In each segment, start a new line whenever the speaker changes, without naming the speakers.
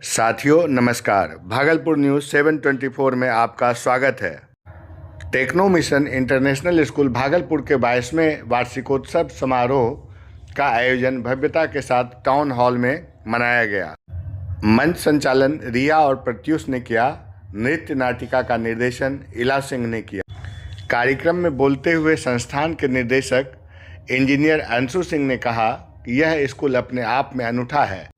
साथियों नमस्कार। भागलपुर न्यूज़ 724 में आपका स्वागत है। Techno mission international school Bhagalpur के 22वें वार्षिकोत्सव समारोह का आयोजन भव्यता के साथ टाउन हॉल में मनाया गया। मंच संचालन रिया और प्रत्युष ने किया। नृत्य नाटिका का निर्देशन इला सिंह ने किया। कार्यक्रम में बोलते हुए संस्थान के निदेशक इंजीनियर अंशु सिंह ने कहा कि यह स्कूल अपने आप में अनूठा है।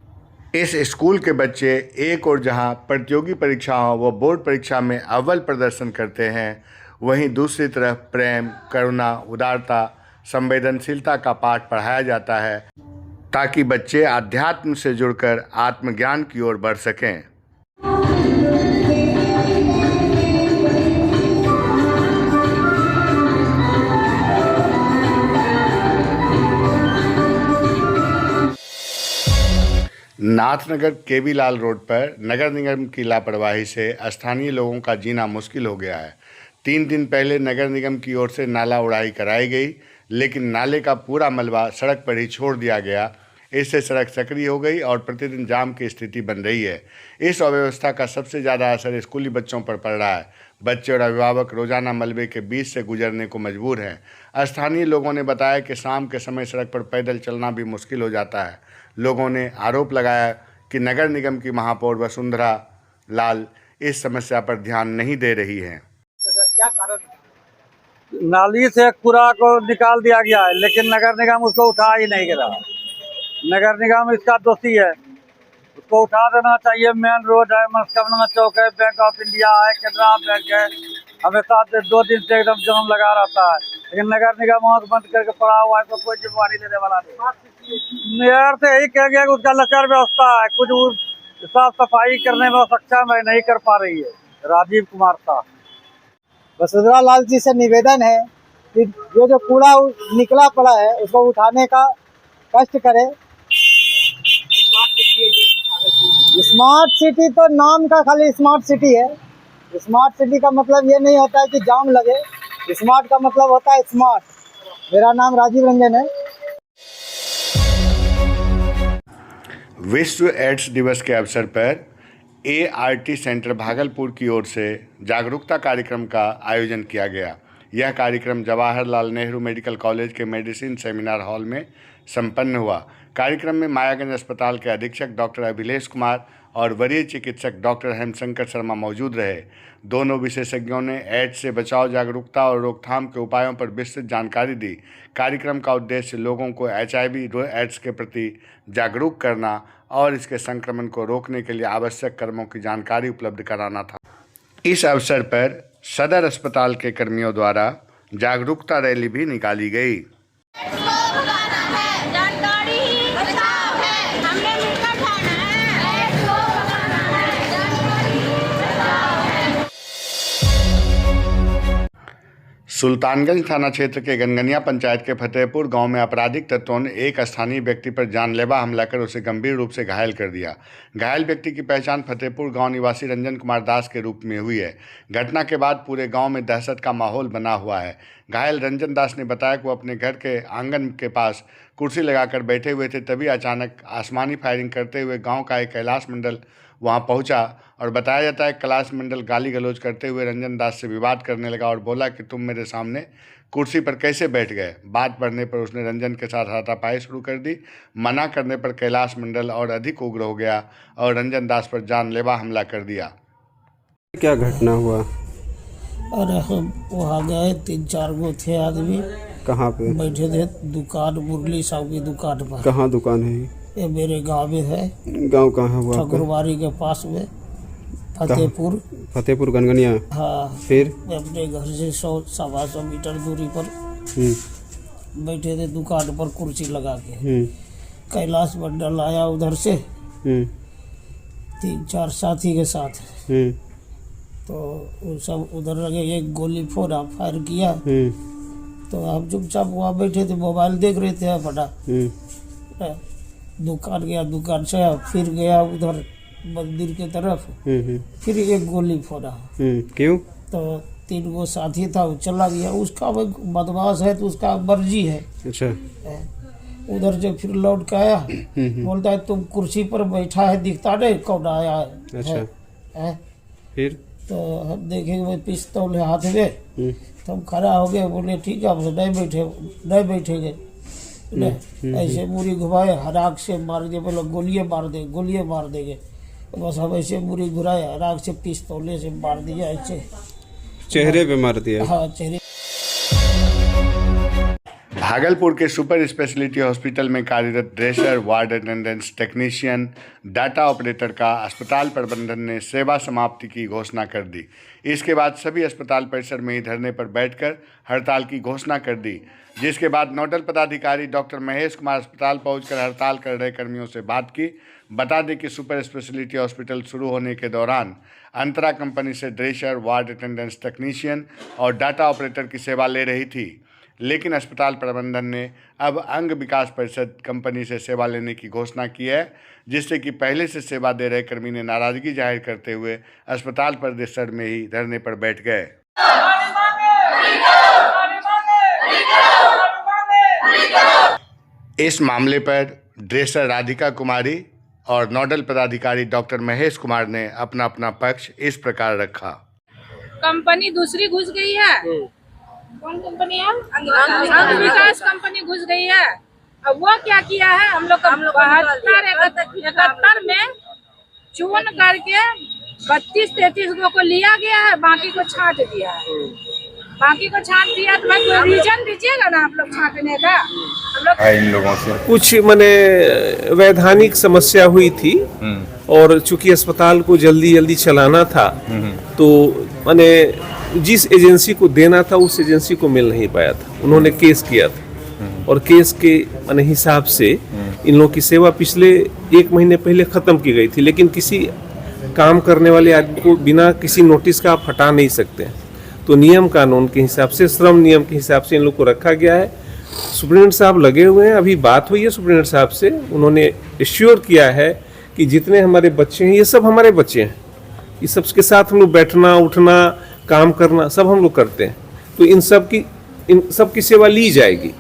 इस स्कूल के बच्चे एक और जहां प्रतियोगी परीक्षाओं व बोर्ड परीक्षा में अव्वल प्रदर्शन करते हैं, वहीं दूसरी तरफ प्रेम, करुणा, उदारता, संवेदनशीलता का पाठ पढ़ाया जाता है ताकि बच्चे आध्यात्म से जुड़कर आत्मज्ञान की ओर बढ़ सकें। नाथनगर केवीलाल रोड पर नगर निगम की लापरवाही से स्थानीय लोगों का जीना मुश्किल हो गया है। 3 दिन पहले नगर निगम की ओर से नाला उड़ाई कराई गई, लेकिन नाले का पूरा मलबा सड़क पर ही छोड़ दिया गया। इससे सड़क सकरी हो गई और प्रतिदिन जाम की स्थिति बन रही है। इस अव्यवस्था का सबसे ज़्यादा असर स्कूली बच्चों पर पड़ रहा है। बच्चे और अभिभावक रोजाना मलबे के बीच से गुजरने को मजबूर हैं। स्थानीय लोगों ने बताया कि शाम के समय सड़क पर पैदल चलना भी मुश्किल हो जाता है। लोगों ने आरोप लगाया कि नगर निगम की महापौर वसुंधरा लाल इस समस्या पर ध्यान नहीं दे रही हैं।
क्या कारण? नाली से कूड़ा को निकाल दिया गया है, लेकिन नगर निगम उसको उठा ही नहीं रहा। नगर निगम इसका दोषी है, उसको उठा देना चाहिए। मेन रोड है, मनोकामना चौक है, बैंक ऑफ इंडिया है, केनरा बैंक है, हमेशा 2 दिन से एकदम जाम लगा रहता है, लेकिन नगर निगम आँख बंद करके पड़ा हुआ है, तो कोई जिम्मेवारी लेने वाला नहीं। मेयर से यही कह गया कि उसका लचर व्यवस्था है, कुछ साफ सफाई करने में सक्षम है, नहीं कर पा रही है। राजीव कुमार साहब।
वसुंधरा लाल जी से निवेदन है कि जो कूड़ा निकला पड़ा है उसको उठाने का कष्ट करें। स्मार्ट सिटी तो नाम का खाली स्मार्ट सिटी है। स्मार्ट सिटी का मतलब ये नहीं होता है कि जाम लगे। स्मार्ट का मतलब होता है स्मार्ट। मेरा नाम राजीव रंजन है।
विश्व एड्स दिवस के अवसर पर ART सेंटर भागलपुर की ओर से जागरूकता कार्यक्रम का आयोजन किया गया। यह कार्यक्रम जवाहरलाल नेहरू मेडिकल कॉलेज के मेडिसिन सेमिनार हॉल में संपन्न हुआ। कार्यक्रम में मायागंज अस्पताल के अधीक्षक डॉक्टर अभिलेश कुमार और वरीय चिकित्सक डॉक्टर हेमशंकर शर्मा मौजूद रहे। दोनों विशेषज्ञों ने एड्स से बचाव, जागरूकता और रोकथाम के उपायों पर विस्तृत जानकारी दी। कार्यक्रम का उद्देश्य लोगों को HIV एड्स के प्रति जागरूक करना और इसके संक्रमण को रोकने के लिए आवश्यक कदमों की जानकारी उपलब्ध कराना था। इस अवसर पर सदर अस्पताल के कर्मियों द्वारा जागरूकता रैली भी निकाली गई। सुल्तानगंज थाना क्षेत्र के गनगनिया पंचायत के फतेहपुर गांव में आपराधिक तत्वों ने एक स्थानीय व्यक्ति पर जानलेवा हमला कर उसे गंभीर रूप से घायल कर दिया। घायल व्यक्ति की पहचान फतेहपुर गांव निवासी रंजन कुमार दास के रूप में हुई है। घटना के बाद पूरे गांव में दहशत का माहौल बना हुआ है। घायल रंजन दास ने बताया कि वो अपने घर के आंगन के पास कुर्सी लगाकर बैठे हुए थे, तभी अचानक आसमानी फायरिंग करते हुए गाँव का एक कैलाश मंडल वहां पहुंचा और बताया जाता है कैलाश मंडल गाली गलौज करते हुए रंजन दास से विवाद करने लगा और बोला कि तुम मेरे सामने कुर्सी पर कैसे बैठ गए। बात बढ़ने पर उसने रंजन के साथ हाथापाई शुरू कर दी। मना करने पर कैलाश मंडल और अधिक उग्र हो गया और रंजन दास पर जानलेवा हमला कर दिया।
क्या घटना हुआ?
अरे हम वहाँ गए, 3-4 गो थे आदमी।
कहाँ पे
बैठे थे? दुकान, मुरली साहब की दुकान पर।
कहाँ दुकान है
ये मेरे गांव में है।
गांव कहाँ है वो?
ठकुरबाड़ी के पास में, फतेहपुर।
फतेहपुर गनगनिया।
हाँ।
फिर
अपने घर से 100-125 मीटर दूरी पर बैठे थे दुकान पर कुर्सी लगा के। कैलाश मंडल आया उधर से 3-4 साथी के साथ। तो वो सब उधर लगे, एक गोली फोड़ा, फायर किया। तो हम चुपचाप वहाँ बैठे थे, मोबाइल देख रहे थे फटा। दुकान गया, दुकान से फिर गया उधर मंदिर की तरफ, फिर एक गोली फोड़ा।
क्यों?
तो 3 गो साथी था, वो चला गया। उसका बदमाश है तो उसका मर्जी है।
अच्छा।
उधर से फिर लौट के आया, बोलता है तुम कुर्सी पर बैठा है, दिखता नहीं कौन आया है।
अच्छा।
है?
फिर
तो हम देखेंगे पिस्तौल है हाथ में, तो हम खड़ा हो गए, बोले ठीक है आपसे नहीं बैठेंगे। ऐसे मुरी घुमाए, हराक से मार दिए, बोले गोलियां मार देंगे। बस हम ऐसे मुरी घुराए, हराक से पिस्तौले से मार दिया ऐसे।
चेहरे पे मार दिया।
हाँ चेहरे।
भागलपुर के सुपर स्पेशलिटी हॉस्पिटल में कार्यरत dresser, ward attendants, technician, data operator का अस्पताल प्रबंधन ने सेवा समाप्ति की घोषणा कर दी। इसके बाद सभी अस्पताल परिसर में ही धरने पर बैठकर हड़ताल की घोषणा कर दी, जिसके बाद नोडल पदाधिकारी डॉक्टर महेश कुमार अस्पताल पहुंचकर हड़ताल कर रहे कर्मियों से बात की। बता दें कि सुपर स्पेशलिटी हॉस्पिटल शुरू होने के दौरान अंतरा कंपनी से ड्रेसर, वार्ड अटेंडेंट्स, टेक्नीशियन और डाटा ऑपरेटर की सेवा ले रही थी, लेकिन अस्पताल प्रबंधन ने अब अंग विकास परिषद कंपनी से सेवा लेने की घोषणा की है, जिससे कि पहले से सेवा दे रहे कर्मी ने नाराजगी जाहिर करते हुए अस्पताल परिसर में ही धरने पर बैठ गए। इस मामले पर ड्रेसर राधिका कुमारी और नोडल पदाधिकारी डॉक्टर महेश कुमार ने अपना अपना पक्ष इस प्रकार रखा।
कंपनी दूसरी घुस गई है। कौन कंपनी है? अंग विकास कंपनी घुस गई है। अब वो क्या किया है, हम लोग 72-71 में चुन करके 32-33 को लिया गया है, बाकी को छांट दिया है। तो भाई कोई रीजन दीजिएगा ना आप लोग छांटने का। हम लोग
इन लोगों से
कुछ माने वैधानिक समस्या हुई थी, और चूंकि अस्पताल को जल्दी चलाना था, तो माने जिस एजेंसी को देना था उस एजेंसी को मिल नहीं पाया था। उन्होंने केस किया था, और केस के माने हिसाब से इन लोगों की सेवा पिछले 1 महीने पहले खत्म की गई थी, लेकिन किसी काम करने वाले आदमी को बिना किसी नोटिस का आप हटा नहीं सकते। तो नियम कानून के हिसाब से, श्रम नियम के हिसाब से इन लोग को रखा गया है। सुप्रीटेंडेंट साहब लगे हुए हैं, अभी बात हुई है सुप्रीटेंडेंट साहब से, उन्होंने एश्योर किया है कि जितने हमारे बच्चे हैं ये सब हमारे बच्चे हैं, ये सबके साथ हम लोग बैठना उठना काम करना सब हम लोग करते हैं, तो इन सब की सेवा ली जाएगी।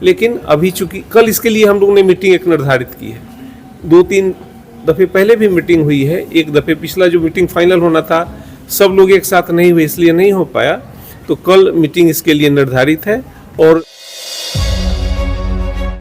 लेकिन अभी चूंकि कल इसके लिए हम लोग ने मीटिंग एक निर्धारित की है, 2-3 दफ़े पहले भी मीटिंग हुई है। एक दफ़े पिछला जो मीटिंग फाइनल होना था सब लोग एक साथ नहीं हुए, इसलिए नहीं हो पाया, तो कल मीटिंग इसके लिए निर्धारित है। और